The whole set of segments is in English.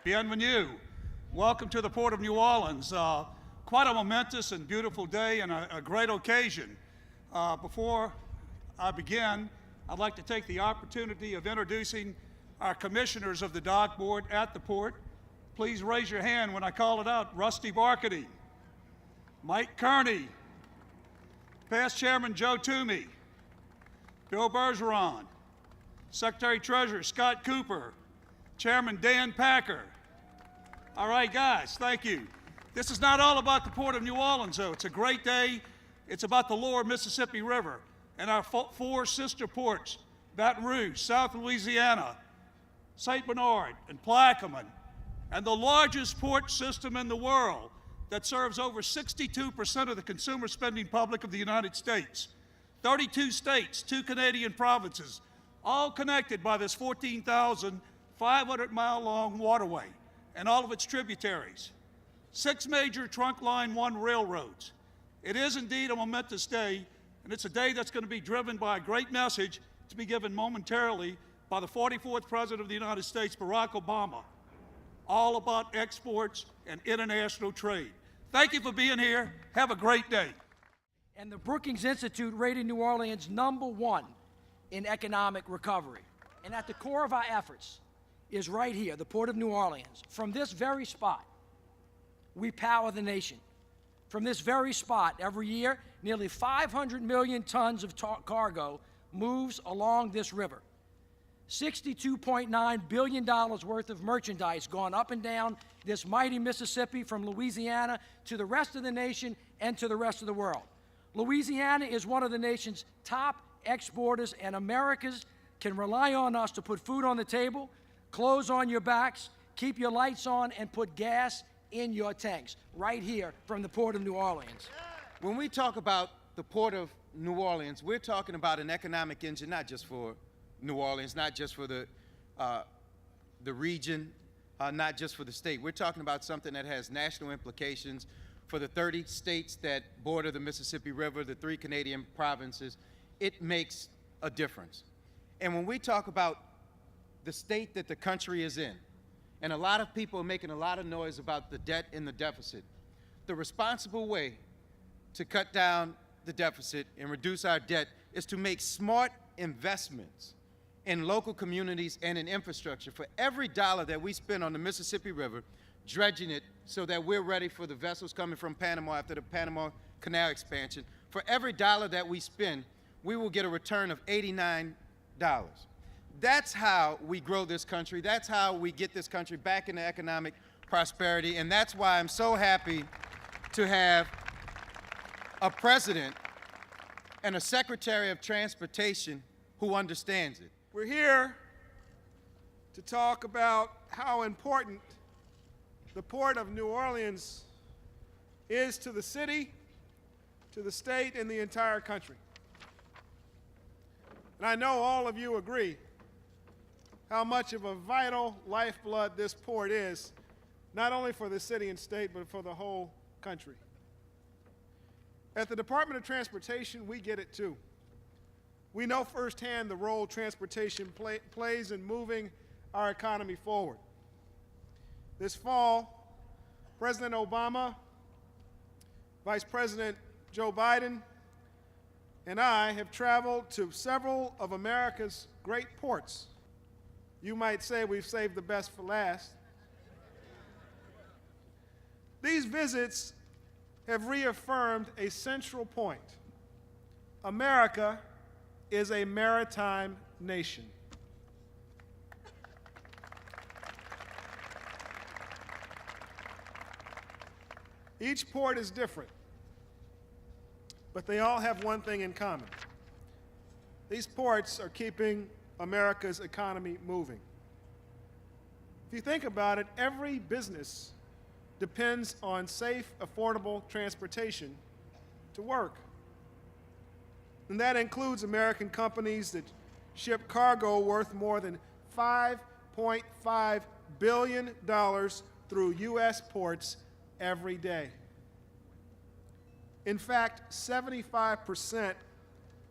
Bienvenue. Welcome to the Port of New Orleans. Quite a momentous and beautiful day and a great occasion. Before I begin, I'd like to take the opportunity of introducing our commissioners of the dock board at the port. Please raise your hand when I call it out. Rusty Barkady, Mike Kearney, past Chairman Joe Toomey, Bill Bergeron, Secretary Treasurer Scott Cooper, Chairman Dan Packer. All right, guys, thank you. This is not all about the Port of New Orleans, though. It's a great day. It's about the lower Mississippi River and our four sister ports, Baton Rouge, South Louisiana, St. Bernard, and Plaquemine, and the largest port system in the world that serves over 62% of the consumer spending public of the United States. 32 states, 2 Canadian provinces, all connected by this 14,500-mile-long waterway and all of its tributaries. 6 major trunk line 1 railroads. It is indeed a momentous day, and it's a day that's going to be driven by a great message to be given momentarily by the 44th President of the United States, Barack Obama, all about exports and international trade. Thank you for being here. Have a great day. And the Brookings Institute rated New Orleans #1 in economic recovery. And at the core of our efforts is right here, the Port of New Orleans. From this very spot, we power the nation. From this very spot, every year, nearly 500 million tons of cargo moves along this river. $62.9 billion worth of merchandise gone up and down this mighty Mississippi from Louisiana to the rest of the nation and to the rest of the world. Louisiana is one of the nation's top exporters, and Americans can rely on us to put food on the table, clothes on your backs, keep your lights on, and put gas in your tanks, right here from the Port of New Orleans. When we talk about the Port of New Orleans, we're talking about an economic engine, not just for New Orleans, not just for the region, not just for the state. We're talking about something that has national implications for the 30 states that border the Mississippi River, the 3 Canadian provinces. It makes a difference. And when we talk about the state that the country is in, and a lot of people are making a lot of noise about the debt and the deficit, the responsible way to cut down the deficit and reduce our debt is to make smart investments in local communities and in infrastructure. For every dollar that we spend on the Mississippi River, dredging it so that we're ready for the vessels coming from Panama after the Panama Canal expansion, for every dollar that we spend, we will get a return of $89. That's how we grow this country. That's how we get this country back into economic prosperity. And that's why I'm so happy to have a president and a secretary of transportation who understands it. We're here to talk about how important the Port of New Orleans is to the city, to the state, and the entire country. And I know all of you agree how much of a vital lifeblood this port is, not only for the city and state, but for the whole country. At the Department of Transportation, we get it too. We know firsthand the role transportation plays in moving our economy forward. This fall, President Obama, Vice President Joe Biden, and I have traveled to several of America's great ports. You might say we've saved the best for last. These visits have reaffirmed a central point. America is a maritime nation. Each port is different, but they all have one thing in common. These ports are keeping America's economy moving. If you think about it, every business depends on safe, affordable transportation to work. And that includes American companies that ship cargo worth more than $5.5 billion through U.S. ports every day. In fact, 75%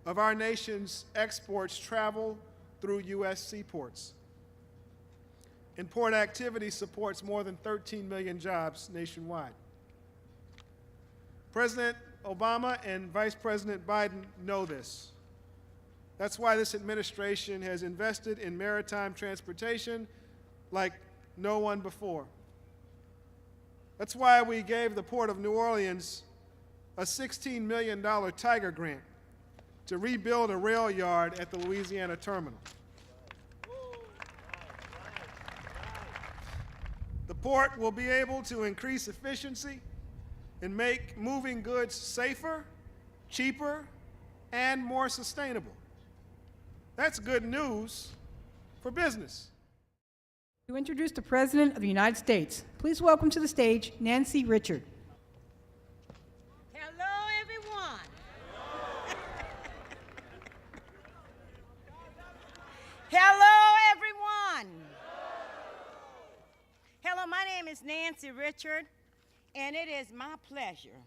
of our nation's exports travel through U.S. seaports. And port activity supports more than 13 million jobs nationwide. President Obama and Vice President Biden know this. That's why this administration has invested in maritime transportation like no one before. That's why we gave the Port of New Orleans a $16 million Tiger grant to rebuild a rail yard at the Louisiana terminal. The port will be able to increase efficiency and make moving goods safer, cheaper, and more sustainable. That's good news for business. To introduce the President of the United States, please welcome to the stage Nancy Richard. Hello, everyone. Hello, everyone. Hello, my name is Nancy Richard, and it is my pleasure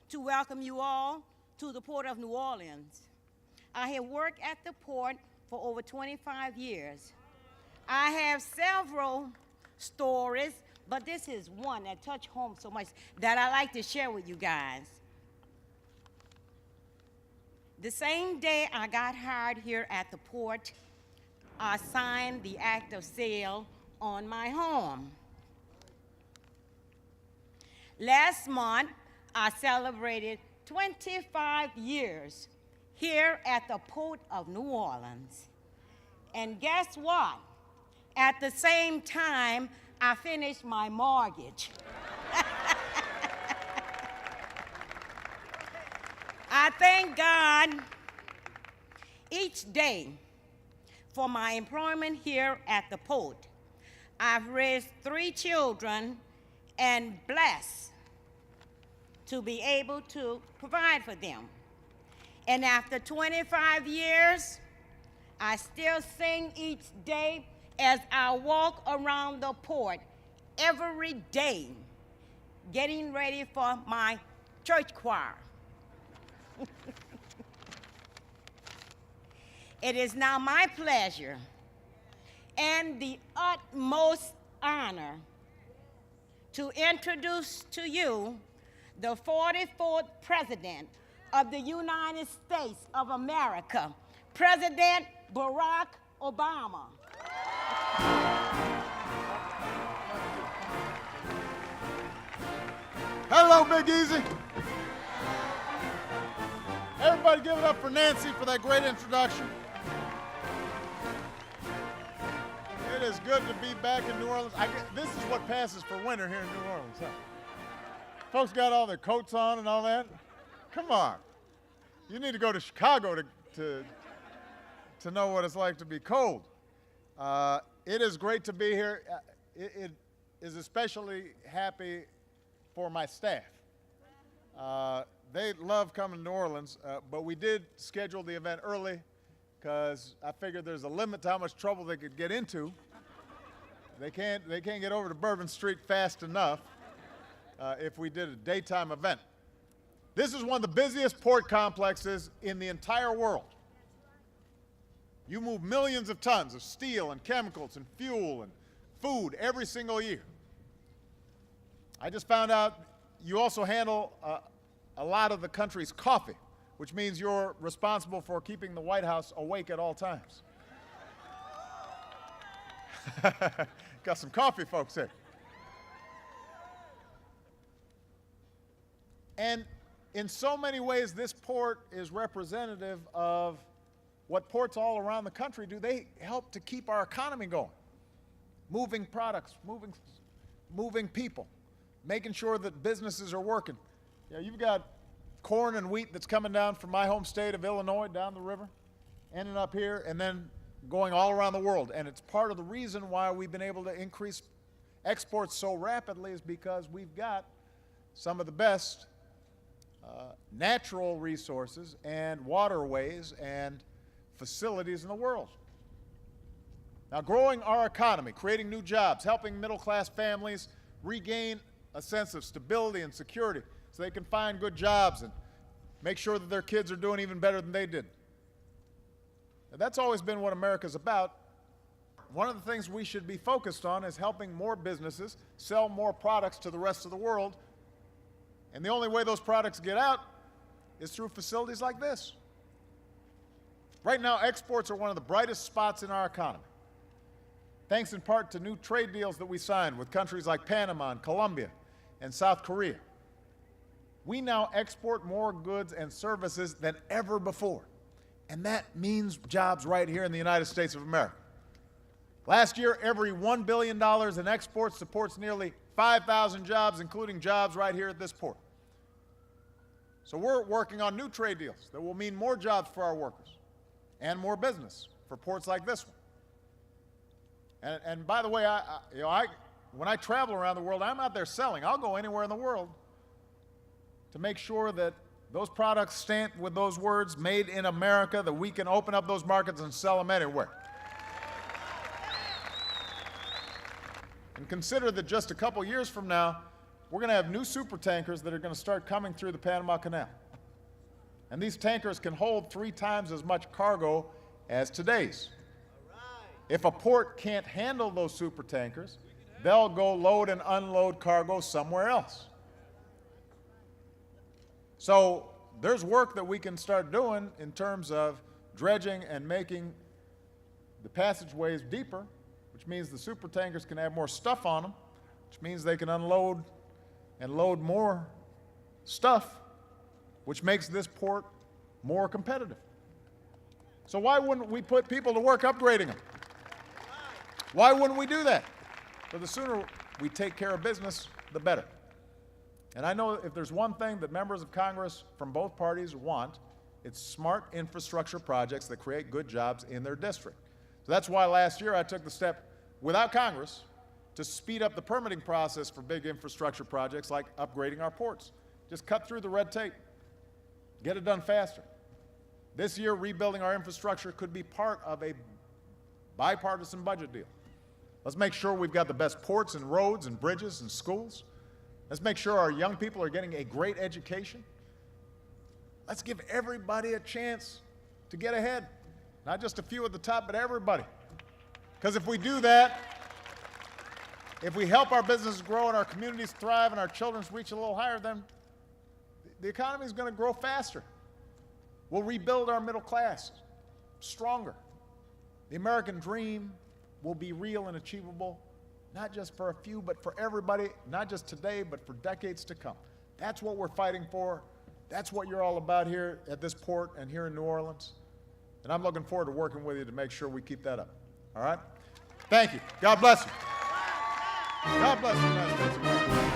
to welcome you all to the Port of New Orleans. I have worked at the port for over 25 years. I have several stories, but this is one that touched home so much that I like to share with you guys. The same day I got hired here at the port, I signed the act of sale on my home. Last month, I celebrated 25 years here at the Port of New Orleans. And guess what? At the same time, I finished my mortgage. I thank God each day for my employment here at the port. I've raised 3 children and blessed to be able to provide for them. And after 25 years, I still sing each day as I walk around the port every day, getting ready for my church choir. It is now my pleasure and the utmost honor to introduce to you the 44th President of the United States of America, President Barack Obama. Hello, Big Easy. Everybody give it up for Nancy for that great introduction. It is good to be back in New Orleans. This is what passes for winter here in New Orleans, huh? Folks got all their coats on and all that. Come on. You need to go to Chicago to to know what it's like to be cold. It is great to be here. It is especially happy for my staff. They love coming to New Orleans, but we did schedule the event early because I figured there's a limit to how much trouble they could get into. They can't get over to Bourbon Street fast enough if we did a daytime event. This is one of the busiest port complexes in the entire world. You move millions of tons of steel and chemicals and fuel and food every single year. I just found out you also handle a lot of the country's coffee, which means you're responsible for keeping the White House awake at all times. Got some coffee folks here. And in so many ways, this port is representative of what ports all around the country do. They help to keep our economy going. Moving products, moving people, making sure that businesses are working. You know, you've got corn and wheat that's coming down from my home state of Illinois down the river, ending up here, and then going all around the world. And it's part of the reason why we've been able to increase exports so rapidly is because we've got some of the best natural resources and waterways and facilities in the world. Now, growing our economy, creating new jobs, helping middle-class families regain a sense of stability and security so they can find good jobs and make sure that their kids are doing even better than they did. Now, that's always been what America's about. One of the things we should be focused on is helping more businesses sell more products to the rest of the world. And the only way those products get out is through facilities like this. Right now, exports are one of the brightest spots in our economy, thanks in part to new trade deals that we signed with countries like Panama and Colombia and South Korea. We now export more goods and services than ever before, and that means jobs right here in the United States of America. Last year, every $1 billion in exports supports nearly 5,000 jobs, including jobs right here at this port. So we're working on new trade deals that will mean more jobs for our workers and more business for ports like this one. And by the way, when I travel around the world, I'm out there selling. I'll go anywhere in the world to make sure that those products stamped with those words, made in America, that we can open up those markets and sell them anywhere. And consider that just a couple years from now, we're going to have new super tankers that are going to start coming through the Panama Canal. And these tankers can hold 3 times as much cargo as today's. If a port can't handle those super tankers, they'll go load and unload cargo somewhere else. So there's work that we can start doing in terms of dredging and making the passageways deeper, which means the super tankers can have more stuff on them, which means they can unload and load more stuff, which makes this port more competitive. So why wouldn't we put people to work upgrading them? Why wouldn't we do that? So the sooner we take care of business, the better. And I know if there's one thing that members of Congress from both parties want, it's smart infrastructure projects that create good jobs in their district. So that's why last year I took the step, without Congress, to speed up the permitting process for big infrastructure projects like upgrading our ports. Just cut through the red tape, get it done faster. This year, rebuilding our infrastructure could be part of a bipartisan budget deal. Let's make sure we've got the best ports and roads and bridges and schools. Let's make sure our young people are getting a great education. Let's give everybody a chance to get ahead. Not just a few at the top, but everybody. Because if we do that, if we help our businesses grow and our communities thrive and our children reach a little higher, then the economy is going to grow faster. We'll rebuild our middle class stronger. The American dream will be real and achievable, not just for a few, but for everybody, not just today, but for decades to come. That's what we're fighting for. That's what you're all about here at this port and here in New Orleans. And I'm looking forward to working with you to make sure we keep that up. All right? Thank you. God bless you. God bless you, United States of America.